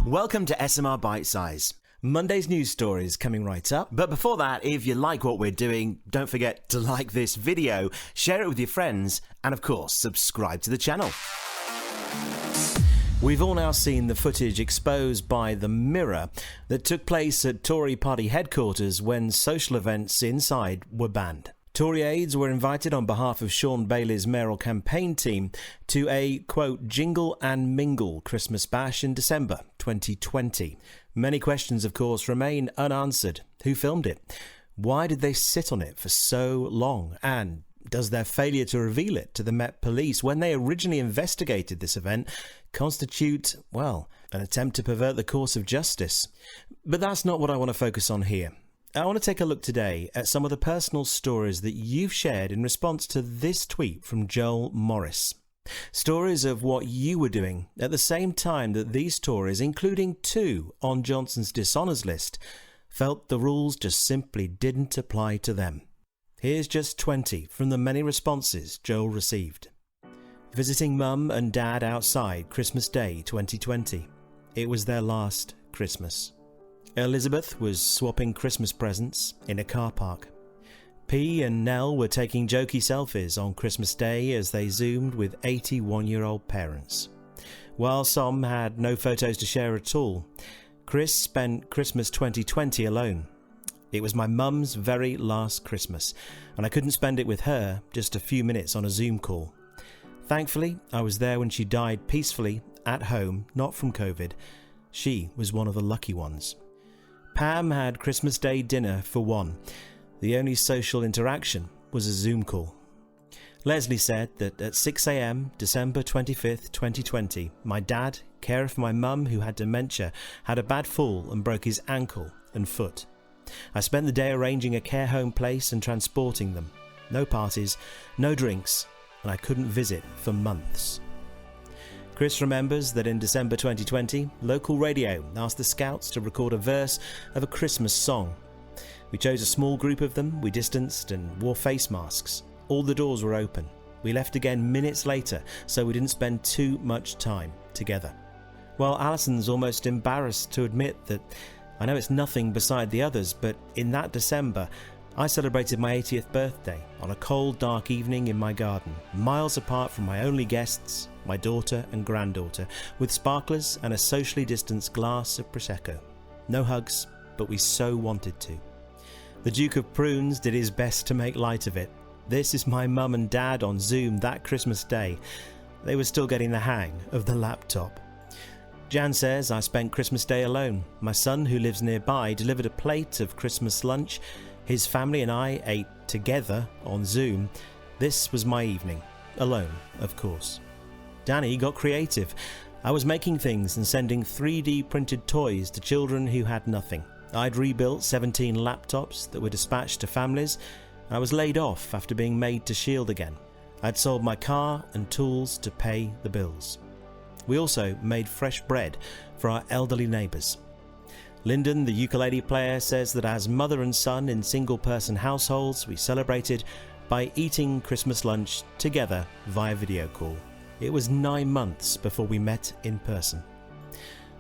Welcome to SMR Bitesize. Monday's news stories coming right up. But before that, if you like what we're doing, don't forget to like this video, share it with your friends, and of course, subscribe to the channel. We've all now seen the footage exposed by the Mirror that took place at Tory party headquarters when social events inside were banned. Tory aides were invited on behalf of Sean Bailey's mayoral campaign team to a, quote, jingle and mingle Christmas bash in December 2020. Many questions, of course, remain unanswered. Who filmed it? Why did they sit on it for so long? And does their failure to reveal it to the Met Police when they originally investigated this event constitute, well, an attempt to pervert the course of justice? But that's not what I want to focus on here. I want to take a look today at some of the personal stories that you've shared in response to this tweet from Joel Morris. Stories of what you were doing at the same time that these Tories, including 2 on Johnson's dishonours list, felt the rules just simply didn't apply to them. Here's just 20 from the many responses Joel received. Visiting mum and dad outside Christmas Day 2020. It was their last Christmas. Elizabeth was swapping Christmas presents in a car park. P and Nell were taking jokey selfies on Christmas Day as they zoomed with 81-year-old parents. While Som had no photos to share at all, Chris spent Christmas 2020 alone. It was my mum's very last Christmas, and I couldn't spend it with her, just a few minutes on a Zoom call. Thankfully, I was there when she died peacefully, at home, not from COVID. She was one of the lucky ones. Pam had Christmas Day dinner for 1. The only social interaction was a Zoom call. Leslie said that at 6 a.m, December 25th, 2020, my dad, carer for my mum who had dementia, had a bad fall and broke his ankle and foot. I spent the day arranging a care home place and transporting them. No parties, no drinks, and I couldn't visit for months. Chris remembers that in December 2020, local radio asked the Scouts to record a verse of a Christmas song. We chose a small group of them, we distanced and wore face masks. All the doors were open. We left again minutes later, so we didn't spend too much time together. Well, Alison's almost embarrassed to admit that I know it's nothing beside the others, but in that December, I celebrated my 80th birthday on a cold, dark evening in my garden, miles apart from my only guests, my daughter and granddaughter, with sparklers and a socially distanced glass of Prosecco. No hugs, but we so wanted to. The Duke of Prunes did his best to make light of it. This is my mum and dad on Zoom that Christmas Day. They were still getting the hang of the laptop. Jan says I spent Christmas Day alone. My son, who lives nearby, delivered a plate of Christmas lunch. His family and I ate together on Zoom. This was my evening. Alone, of course. Danny got creative. I was making things and sending 3D printed toys to children who had nothing. I'd rebuilt 17 laptops that were dispatched to families. I was laid off after being made to shield again. I'd sold my car and tools to pay the bills. We also made fresh bread for our elderly neighbours. Lyndon, the ukulele player, says that as mother and son in single-person households, we celebrated by eating Christmas lunch together via video call. It was 9 months before we met in person.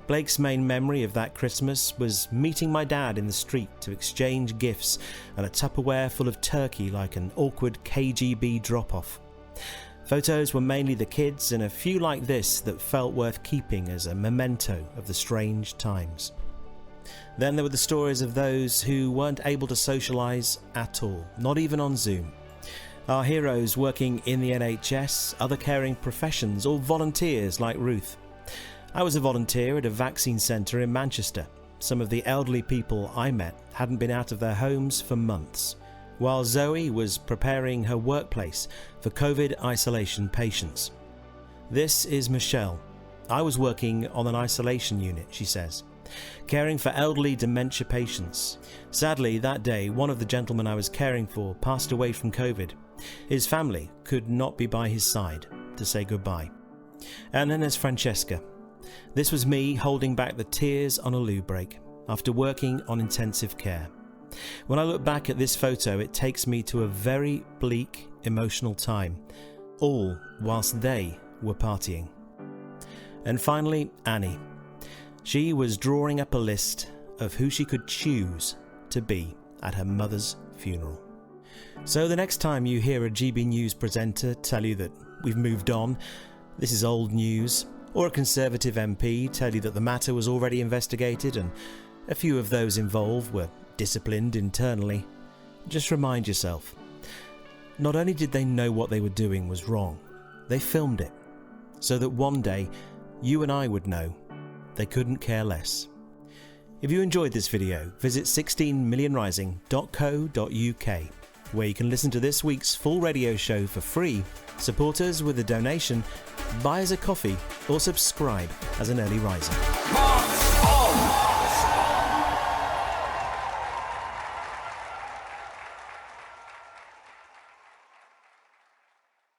Blake's main memory of that Christmas was meeting my dad in the street to exchange gifts and a Tupperware full of turkey like an awkward KGB drop-off. Photos were mainly the kids and a few like this that felt worth keeping as a memento of the strange times. Then there were the stories of those who weren't able to socialise at all, not even on Zoom. Our heroes working in the NHS, other caring professions, or volunteers like Ruth. I was a volunteer at a vaccine centre in Manchester. Some of the elderly people I met hadn't been out of their homes for months, while Zoe was preparing her workplace for COVID isolation patients. This is Michelle. I was working on an isolation unit, she says, caring for elderly dementia patients. Sadly, that day, one of the gentlemen I was caring for passed away from COVID. His family could not be by his side to say goodbye. And then there's Francesca. This was me holding back the tears on a loo break after working on intensive care. When I look back at this photo, it takes me to a very bleak, emotional time, all whilst they were partying. And finally, Annie. She was drawing up a list of who she could choose to be at her mother's funeral. So the next time you hear a GB News presenter tell you that we've moved on, this is old news, or a Conservative MP tell you that the matter was already investigated and a few of those involved were disciplined internally, just remind yourself, not only did they know what they were doing was wrong, they filmed it, so that one day you and I would know they couldn't care less. If you enjoyed this video, visit 16millionrising.co.uk, where you can listen to this week's full radio show for free, support us with a donation, buy us a coffee, or subscribe as an early riser.